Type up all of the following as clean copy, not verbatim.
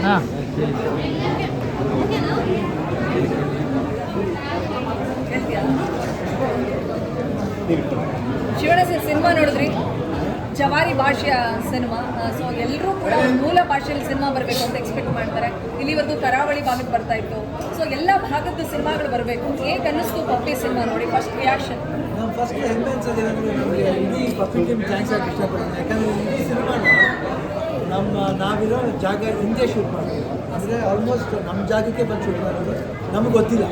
ಹಾಂ Shivanna sir cinema ನೋಡಿದ್ರಿ, ಜವಾರಿ ಭಾಷೆಯ ಸಿನಿಮಾ. ಸೊ ಎಲ್ಲರೂ ಕೂಡ ಮೂಲ ಭಾಷೆಯಲ್ಲಿ ಸಿನಿಮಾ ಬರಬೇಕು ಅಂತ ಎಕ್ಸ್ಪೆಕ್ಟ್ ಮಾಡ್ತಾರೆ. ಇಲ್ಲಿವರೆಗೂ ಕರಾವಳಿ ಭಾಗಕ್ಕೆ ಬರ್ತಾ ಇತ್ತು. ಸೊ ಎಲ್ಲ ಭಾಗದ ಸಿನಿಮಾಗಳು ಬರಬೇಕು. ಹೇಗೆ ಅನ್ನಿಸ್ತು ಪಪ್ಪಿ ಸಿನಿಮಾ ನೋಡಿ? First reaction? ನಾವು ಫಸ್ಟ್ ಹೆಮ್ಮೆ ಅನ್ಸೋದು ಏನಂದರೆ ನಮಗೆ ಇಡೀ ಪಪ್ಪಿ ಟೀಮ್ ಥ್ಯಾಂಕ್ಸ್ ಆಗಿ ಇಷ್ಟಪಡ್ತೀನಿ. ಯಾಕಂದರೆ ಇಡೀ ಸಿನಿಮಾನ ನಾವಿರೋ ಜಾಗ ಹಿಂದೆ ಶೂಟ್ ಮಾಡ್ತೀವಿ. ಅಂದರೆ ಆಲ್ಮೋಸ್ಟ್ ನಮ್ಮ ಜಾಗಕ್ಕೆ ಬಂದು ಶೂಟ್ ಮಾಡೋದು ನಮಗೆ ಗೊತ್ತಿಲ್ಲ.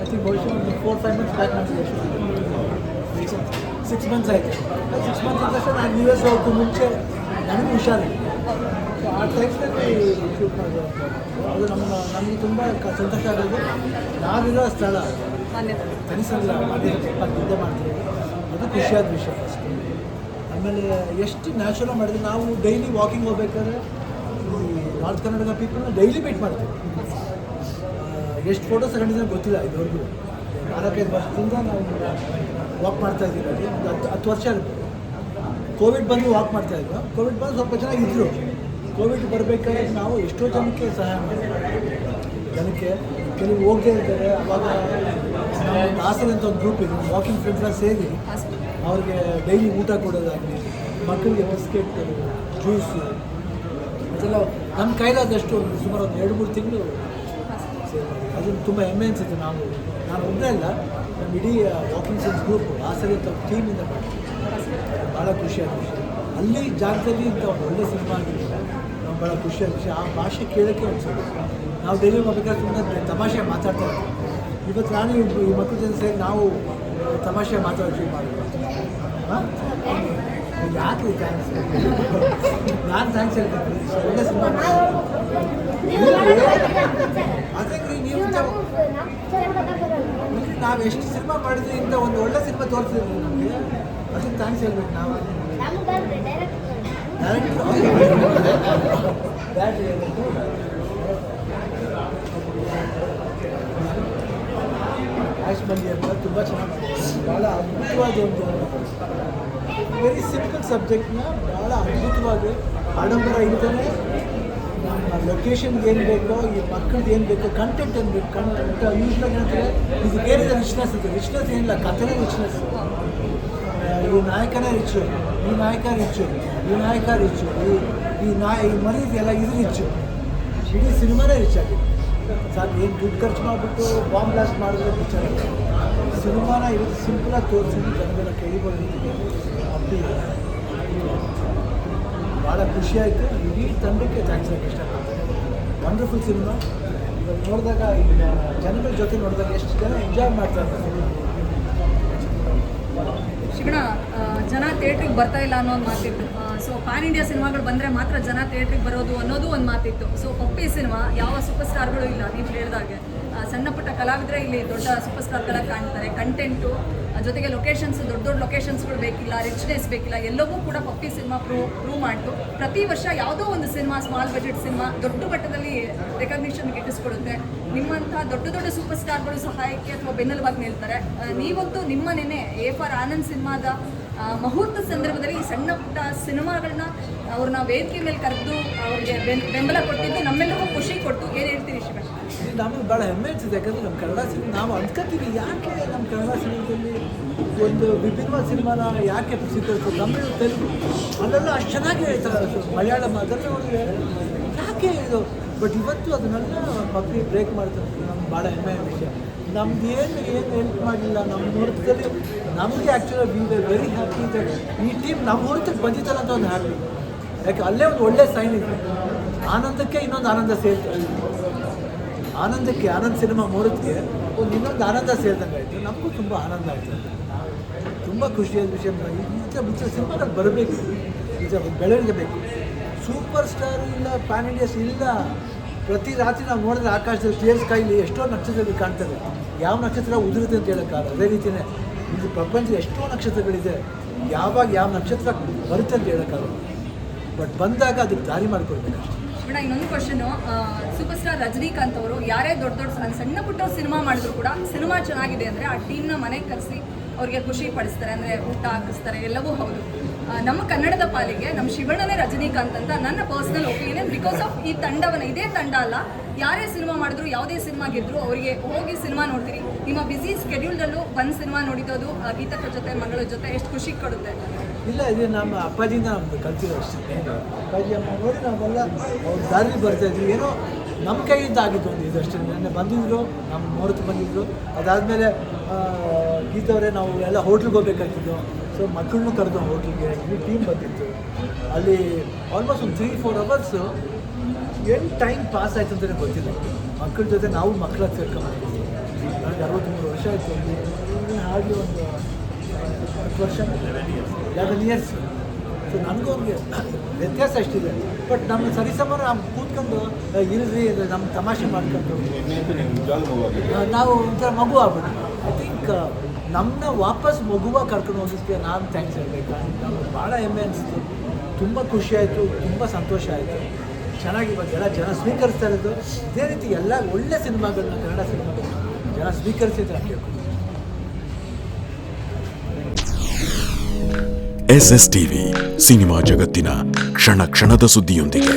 ಐ ಥಿಂಕ್ ಬಹುಶಃ ಒಂದು 4-5 ಮಂತ್ಸ್ ಬ್ಯಾಕ್ ನಮಗೆ ಶೂಟ್ 6 ಮಂತ್ಸ್ ಆಯಿತು. 6 ಮಂತ್ಸ್ ತಕ್ಷಣ ನಾನು US ಹೋಗೋಕ್ಕೂ ಮುಂಚೆ ನನಗೂ ಹುಷಾರಿಲ್ಲ. ಸೊ ಆ ಟೈಮ್ನಲ್ಲಿ ಶೂಟ್ ಮಾಡೋದು ಅದು ನಮಗೆ ತುಂಬ ಸಂತೋಷ ಆಗೋದು. ನಾವಿರೋ ಸ್ಥಳ ಕನಸಲ್ಲ ನಿದ್ದೆ ಮಾಡ್ತೀವಿ, ಅದು ಖುಷಿಯಾದ ವಿಷಯ ಫಸ್ಟ್. ಆಮೇಲೆ ಎಷ್ಟು ನ್ಯಾಚುರಲ್ ಮಾಡಿದ್ರೆ ನಾವು ಡೈಲಿ ವಾಕಿಂಗ್ ಹೋಗ್ಬೇಕಾದ್ರೆ ಈ ನಾರ್ತ್ ಕರ್ನಾಟಕ ಪೀಪಲ್ನ ಡೈಲಿ ಮೀಟ್ ಮಾಡ್ತೀವಿ. ಎಷ್ಟು ಫೋಟೋಸ್ ತಗೊಂಡಿದ್ರೆ ಗೊತ್ತಿಲ್ಲ ಇದುವರೆಗೂ. 4-5 ವರ್ಷದಿಂದ ನಾವು ವಾಕ್ ಮಾಡ್ತಾಯಿದ್ದೀವಿ. ಅಲ್ಲಿ ಒಂದು 10 ವರ್ಷ ಇರ್ಬೋದು. ಕೋವಿಡ್ ಬಂದು ವಾಕ್ ಮಾಡ್ತಾಯಿದ್ವಿ. ಕೋವಿಡ್ ಬಂದು ಸ್ವಲ್ಪ ಚೆನ್ನಾಗಿದ್ದರು. ಕೋವಿಡ್ ಬರಬೇಕಾದ್ರೆ ನಾವು ಎಷ್ಟೋ ಜನಕ್ಕೆ ಸಹಾಯ ಮಾಡಿದ್ವಿ. ಜನಕ್ಕೆ ಕೆಲವು ಹೋಗದೇ ಇರ್ತಾರೆ. ಅವಾಗ ನಾವು ಆಸರೆ ಅಂತ ಒಂದು ಗ್ರೂಪ್ ಇದೆ, ವಾಕಿಂಗ್ ಫ್ರೆಂಡ್ಸ್ನ ಸೇರಿ ಅವ್ರಿಗೆ ಡೈಲಿ ಊಟ ಕೊಡೋದಾಗಲಿ, ಮಕ್ಕಳಿಗೆ ಬಿಸ್ಕೆಟ್, ಜ್ಯೂಸು ಅದೆಲ್ಲ ನಮ್ಮ ಕೈಲಾದಷ್ಟು ಸುಮಾರು ಒಂದು 2-3 ತಿಂಗಳು ಸೇರಿ ಅದನ್ನು ತುಂಬ ಹೆಮ್ಮೆ ಅನಿಸುತ್ತೆ. ನಾನು ಒಬ್ಬರೇ ಅಲ್ಲ, ನಮ್ಮ ಇಡೀ ವಾಕಿಂಗ್ ಫ್ರೆಂಡ್ಸ್ ಗ್ರೂಪ್ ಆಸರೆ ಅಂತ ಟೀಮಿಂದ ಮಾಡ್ತೀವಿ. ಭಾಳ ಖುಷಿಯಾದ ವಿಷಯ. ಅಲ್ಲಿ ಜಾಗದಲ್ಲಿ ಇಂಥ ಒಂದು ಒಳ್ಳೆ ಸಿನಿಮಾ ಆಗಿದೆ. ನಾವು ಭಾಳ ಖುಷಿಯಾದ ವಿಷಯ. ಆ ಭಾಷೆ ಕೇಳೋಕ್ಕೆ ಅನಿಸುತ್ತೆ. ನಾವು ಡೈಲಿ ಹೋಗ್ಬೇಕಾದ್ರೆ ತುಂಬ ತಮಾಷೆ ಮಾತಾಡ್ತಾ ಇರ್ತೀವಿ. ಇವತ್ತು ನಾನು ಈ ಮಕ್ಕಳ ಜೊತೆ ಸೇರಿ ನಾವು ತಮಾಷೆ ಮಾತಾಡೋದು ಶುರು ಮಾಡಿದ್ವಿ. ಹಾಂ ಯಾಕೆ ಥ್ಯಾಂಕ್ಸ್? ನಾನು ಥ್ಯಾಂಕ್ಸ್ ಹೇಳ್ತೀನಿ. ಒಳ್ಳೆ ಸಿನಿಮಾ ಅದಕ್ಕೆ ನೀವು ನಾವು ಎಷ್ಟು ಸಿನಿಮಾ ಮಾಡಿದ್ವಿ, ಇಂಥ ಒಂದು ಒಳ್ಳೆ ಸಿನಿಮಾ ತೋರಿಸಿದ್ವಿ ನಮಗೆ, ಅದಕ್ಕೆ ಥ್ಯಾಂಕ್ಸ್ ಹೇಳ್ಬೇಕು. ನಾವು ಆಯುಷ್ ಮಂದಿ ಅಂತ ತುಂಬ ಚೆನ್ನಾಗಿ ಭಾಳ ಅದ್ಭುತವಾದ ಒಂದು ವೆರಿ ಸಿಂಪಲ್ ಸಬ್ಜೆಕ್ಟ್ನ ಭಾಳ ಅದ್ಭುತವಾಗಿ ಆಡಂಬರ ಇಲ್ಲದೇ ನಮ್ಮ ಲೊಕೇಶನ್ಗೆ ಏನು ಬೇಕೋ, ಈ ಮಕ್ಕಳಿಗೆ ಏನು ಬೇಕೋ, ಕಂಟೆಂಟ್ ಏನು ಬೇಕು, ಕಂಟೆಂಟ್ ಯೂಶ್ವಲಾಗಿ ಏನಂದರೆ ಇದಕ್ಕೇನಿದೆ ರಿಚ್ನೆಸ್ ಇದೆ. ರಿಚ್ನೆಸ್ ಏನಿಲ್ಲ, ಕಥೆನೇ ರಿಚ್ನೆಸ್. ಈ ನಾಯಕನೇ ರಿಚ್ಚು, ಈ ನಾಯಕ ರಿಚ್ಚು, ಈ ನಾಯಕ ರಿಚ್ಚು, ಈ ಮರೀದೆಲ್ಲ ಇದು ರಿಚ್ಚು. ಇಡೀ ಸಿನಿಮಾನೇ ರಿಚ್ ಆಗಿದೆ. ಸರ್ ಏನು ದುಡ್ಡು ಖರ್ಚು ಮಾಡಿಬಿಟ್ಟು ಬಾಂಬ್ ಬ್ಲಾಸ್ಟ್ ಮಾಡಿದ್ರೆ ಪಿಕ್ಚರ್ ಸಿನಿಮಾನ ಇವತ್ತು ಸಿಂಪಲಾಗಿ ತೋರಿಸಿದ್ದು ಜನಗಳ ಕೇಳಿಕೊಂಡಿದ್ದೀವಿ. ಅಪ್ಪಿ ಭಾಳ ಖುಷಿಯಾಯಿತು. ಇಡೀ ತಂಡಕ್ಕೆ ಥ್ಯಾಂಕ್ಸ್ ಆಗಿ ಇಷ್ಟಪಡ್ತೀನಿ. Wonderful cinema. ಇವಾಗ ನೋಡಿದಾಗ ಈಗ ಜನಗಳ ಜೊತೆ ನೋಡಿದಾಗ ಎಷ್ಟು ಜನ ಎಂಜಾಯ್ ಮಾಡ್ತಾ ಇರ್ತಾರೆ. ಶಿವಣ್ಣ, ಜನ ಥಿಯೇಟ್ರಿಗೆ ಬರ್ತಾ ಇಲ್ಲ ಅನ್ನೋ ಒಂದು ಮಾತಿತ್ತು. ಸೊ ಪ್ಯಾನ್ ಇಂಡಿಯಾ ಸಿನಿಮಾಗಳು ಬಂದರೆ ಮಾತ್ರ ಜನ ಥಿಯೇಟ್ರಿಗೆ ಬರೋದು ಅನ್ನೋದು ಒಂದು ಮಾತಿತ್ತು. ಸೊ ಪಪ್ಪಿ ಸಿನಿಮಾ ಯಾವ ಸೂಪರ್ ಸ್ಟಾರ್ಗಳು ಇಲ್ಲ, ನೀವು ಹೇಳಿದಾಗೆ ಸಣ್ಣ ಪುಟ್ಟ ಕಲಾವಿದರೆ ಇಲ್ಲಿ ದೊಡ್ಡ ಸೂಪರ್ ಸ್ಟಾರ್ಗಳಾಗಿ ಕಾಣ್ತಾರೆ. ಕಂಟೆಂಟು ಜೊತೆಗೆ ಲೊಕೇಶನ್ಸ್, ದೊಡ್ಡ ಲೊಕೇಶನ್ಸ್ಗಳು ಬೇಕಿಲ್ಲ, ರಿಚ್ನೆಸ್ ಬೇಕಿಲ್ಲ, ಎಲ್ಲವೂ ಕೂಡ ಪಪ್ಪಿ ಸಿನಿಮಾ ಪ್ರೂವ್ ಮಾಡ್ತು. ಪ್ರತಿ ವರ್ಷ ಯಾವುದೋ ಒಂದು ಸಿನಿಮಾ, ಸ್ಮಾಲ್ ಬಜೆಟ್ ಸಿನಿಮಾ ದೊಡ್ಡ ಮಟ್ಟದಲ್ಲಿ ರೆಕಗ್ನಿಷನ್ ಗಿಟ್ಟಿಸ್ಕೊಡುತ್ತೆ. ನಿಮ್ಮಂಥ ದೊಡ್ಡ ಸೂಪರ್ ಸ್ಟಾರ್ಗಳು ಸಹಾಯಕ್ಕೆ ಅಥವಾ ಬೆನ್ನೆಲುಬಾಗಿ ನಿಲ್ತಾರೆ. ನೀವಂತೂ ನಿಮ್ಮನೇನೆ A.F.R. ಆನಂದ್ ಸಿನಿಮಾದ ಮುಹೂರ್ತ ಸಂದರ್ಭದಲ್ಲಿ ಈ ಸಣ್ಣ ಪುಟ್ಟ ಸಿನಿಮಾಗಳನ್ನ ಅವ್ರನ್ನ ವೇದಿಕೆ ಮೇಲೆ ಕರೆದು ಅವರಿಗೆ ಬೆಂಬಲ ಕೊಟ್ಟಿದ್ದು ನಮ್ಮೆಲ್ಲರಿಗೂ ಖುಷಿ ಕೊಟ್ಟು. ಏನು ಹೇಳ್ತೀರಿ ಶಿವಣ್ಣ? ನಮಗೆ ಭಾಳ ಹೆಮ್ಮೆ ಅನಿಸುತ್ತೆ. ಯಾಕಂದರೆ ನಮ್ಮ ಕನ್ನಡ ಸಿನಿಮಾ ನಾವು ಅಂದ್ಕೊತೀವಿ, ಯಾಕೆ ನಮ್ಮ ಕನ್ನಡ ಸಿನಿಮಾದಲ್ಲಿ ಒಂದು ವಿಭಿನ್ನವಾದ ಸಿನಿಮಾನ ಯಾಕೆ ಸಿಕ್ಕಿತ್ತು. ತಮಿಳು, ತೆಲುಗು ಅಲ್ಲೆಲ್ಲ ಅಷ್ಟು ಚೆನ್ನಾಗಿ ಹೇಳ್ತಾರೆ. ಮಲಯಾಳಂ ಅದೆಲ್ಲ ನೋಡಿದ್ರೆ ಯಾಕೆ ಇದು. ಬಟ್ ಇವತ್ತು ಅದನ್ನೆಲ್ಲ ಮಕ್ಕಳಿಗೆ ಬ್ರೇಕ್ ಮಾಡ್ತಾರೆ. ನಮ್ಗೆ ಭಾಳ ಹೆಮ್ಮೆಯ ವಿಷಯ. ನಮ್ದು ಏನು ಹೆಲ್ಪ್ ಮಾಡಲಿಲ್ಲ ನಮ್ಮ ಮುಹೂರ್ತದಲ್ಲಿ. ನಮಗೆ actually we were very happy that ಈ ಟೀಮ್ ನಮ್ಮ ಮುಹೂರ್ತಕ್ಕೆ ಬಂದಿತ್ತಲ್ಲ ಅಂತ ಒಂದು ಹ್ಯಾಪಿ. ಯಾಕೆ ಅಲ್ಲೇ ಒಂದು ಒಳ್ಳೆ ಸೈನ್ ಇದೆ. ಆನಂದಕ್ಕೆ ಇನ್ನೊಂದು ಆನಂದ ಸೇರ್ತಾರೆ. ಆನಂದಕ್ಕೆ, ಆನಂದ್ ಸಿನಿಮಾ ಮುಹೂರ್ತಕ್ಕೆ ಒಂದು ಇನ್ನೊಂದು ಆನಂದ ಸೇರಿದಂಗೆ ಆಯಿತು. ನಮಗೂ ತುಂಬ ಆನಂದ ಆಯಿತು. ತುಂಬ ಖುಷಿಯಾದ ವಿಷಯ. ಈ ಸಿನಿಮಾದಲ್ಲಿ ಬರಬೇಕು, ಈಗ ಬೆಳವಣಿಗೆ ಬೇಕು. ಸೂಪರ್ ಸ್ಟಾರ್ ಇಲ್ಲ, ಪ್ಯಾನ್ ಇಂಡಿಯಾಸ್ ಇಲ್ಲ. ಪ್ರತಿ ರಾತ್ರಿ ನಾವು ನೋಡಿದ್ರೆ ಆಕಾಶದಲ್ಲಿ ಕ್ಲಿಯರ್ ಸ್ಕೈಲಿ ಎಷ್ಟೋ ನಕ್ಷತ್ರಗಳು ಕಾಣ್ತದೆ. ಯಾವ ನಕ್ಷತ್ರ ಉದುರುತ್ತೆ ಅಂತ ಹೇಳೋಕ್ಕಾಗಲ್ಲ. ಅದೇ ರೀತಿಯೇ ಇದು ಪ್ರಪಂಚದ ಎಷ್ಟೋ ನಕ್ಷತ್ರಗಳಿದೆ. ಯಾವಾಗ ಯಾವ ನಕ್ಷತ್ರ ಬರುತ್ತೆ ಅಂತ ಹೇಳೋಕ್ಕಾಗಲ್ಲ. ಬಟ್ ಬಂದಾಗ ಅದಕ್ಕೆ ದಾರಿ ಮಾಡಿಕೊಡ್ಬೇಕು ಅಷ್ಟೇ. ಮೇಡಮ್, ಇನ್ನೊಂದು ಕ್ವಶನು. ಸೂಪರ್ ಸ್ಟಾರ್ ರಜನಿಕಾಂತ್ ಅವರು ಯಾರೇ ದೊಡ್ಡ ಸಣ್ಣ ಪುಟ್ಟ ಸಿನಿಮಾ ಮಾಡಿದ್ರು ಕೂಡ ಸಿನಿಮಾ ಚೆನ್ನಾಗಿದೆ ಅಂದರೆ ಆ ಟೀಮ್ನ ಮನೆಗೆ ಕರೆಸಿ ಅವ್ರಿಗೆ ಖುಷಿ ಪಡಿಸ್ತಾರೆ. ಅಂದರೆ ಊಟ ಹಾಕಿಸ್ತಾರೆ, ಎಲ್ಲವೂ ಹೌದು. ನಮ್ಮ ಕನ್ನಡದ ಪಾಲಿಗೆ ನಮ್ಮ ಶಿವಣ್ಣನೇ ರಜನಿಕಾಂತ್ ಅಂತ ನನ್ನ ಪರ್ಸನಲ್ ಒಪಿನಿಯನ್. ಬಿಕಾಸ್ ಆಫ್ ಈ ತಂಡವನ್ನು, ಇದೇ ತಂಡ ಅಲ್ಲ, ಯಾರೇ ಸಿನಿಮಾ ಮಾಡಿದ್ರು, ಯಾವುದೇ ಸಿನಿಮಾ ಗೆದ್ರು ಅವರಿಗೆ ಹೋಗಿ ಸಿನಿಮಾ ನೋಡ್ತೀರಿ. ನಿಮ್ಮ ಬ್ಯುಸಿ ಸ್ಕೆಡ್ಯೂಲ್ದಲ್ಲೂ ಬಂದು ಸಿನಿಮಾ ನೋಡಿದೋದು ಗೀತಕ್ಕ ಜೊತೆ, ಮಗಳ ಜೊತೆ ಎಷ್ಟು ಖುಷಿ ಕೊಡುತ್ತೆ. ಇಲ್ಲ, ಇದು ನಮ್ಮ ಅಪ್ಪಾಜಿಯಿಂದ ನಮ್ದು ಕಲ್ತಿರೋ ಅಷ್ಟೇ. ಅಪ್ಪಾಜಿ ಅಮ್ಮ ನೋಡಿ ನಾವೆಲ್ಲ ಅವ್ರ ದಾರಿ ಬರ್ತಾಯಿದ್ವಿ. ಏನೋ ನಮ್ಮ ಕೈಯಿಂದ ಆಗಿದ್ದು ಒಂದು ಇದಷ್ಟೇ. ನೆನ್ನೆ ಬಂದಿದ್ದರು, ನಮ್ಮ ಮುಹೂರ್ತ ಬಂದಿದ್ದರು. ಅದಾದಮೇಲೆ ಗೀತವರೇ ನಾವು ಎಲ್ಲ ಹೋಟ್ಲಿಗೆ ಹೋಗ್ಬೇಕಾಗ್ತಿದ್ದು. ಸೊ ಮಕ್ಕಳನ್ನೂ ಕರೆದು ಹೋಟ್ಲಿಗೆ ಇಡೀ ಟೀಮ್ ಬಂದಿತ್ತು. ಅಲ್ಲಿ ಆಲ್ಮೋಸ್ಟ್ ಒಂದು 3-4 ಅವರ್ಸು ಏನು ಟೈಮ್ ಪಾಸ್ ಆಯ್ತು ಅಂತಲೇ ಗೊತ್ತಿಲ್ಲ. ಮಕ್ಕಳ ಜೊತೆ ನಾವು ಮಕ್ಕಳಾಗಿ ಸೇರ್ಕೊಂಡ್ಬಂದಿದ್ವಿ. ನನಗೆ 63 ವರ್ಷ ಆಯಿತು. ಹಾಗೆ ಒಂದು 10 ವರ್ಷ, 11 ಇಯರ್ಸ್. ಸೊ ನನಗೂ ಅವ್ರಿಗೆ ವ್ಯತ್ಯಾಸ ಎಷ್ಟಿದೆ. ಬಟ್ ನಮ್ಮ ಸರಿಸಮ ನಾವು ಕೂತ್ಕೊಂಡು ಇಲ್ರಿ ನಮ್ಮ ತಮಾಷೆ ಮಾಡ್ಕೊಂಡು ನಾವು ಒಂಥರ ಮಗು ಆಗ್ಬಿಟ್ಟು. ಐ ಥಿಂಕ್ ನಮ್ಮನ್ನ ವಾಪಸ್ ಮಗುವಾಗಿ ಕರ್ಕೊಂಡು ಹೋಗಿದ್ದಕ್ಕೆ ನಾನು ಥ್ಯಾಂಕ್ಸ್ ಹೇಳಬೇಕು. ನಮ್ಗೆ ಭಾಳ ಹೆಮ್ಮೆ ಅನಿಸ್ತು, ತುಂಬ ಖುಷಿ ಆಯಿತು, ತುಂಬ ಸಂತೋಷ ಆಯಿತು. ಚೆನ್ನಾಗಿ ಇವಾಗ ಜನ ಸ್ವೀಕರಿಸ್ತಾ ಇರೋದು. ಇದೇ ರೀತಿ ಎಲ್ಲ ಒಳ್ಳೆ ಸಿನಿಮಾಗಳನ್ನ, ಕನ್ನಡ ಸಿನಿಮಾಗಳನ್ನ ಜನ ಸ್ವೀಕರಿಸಿದ್ರೆ ಆಗಬೇಕು. SSTV ಸಿನಿಮಾ ಜಗತ್ತಿನ ಕ್ಷಣ ಕ್ಷಣದ ಸುದ್ದಿಯೊಂದಿಗೆ.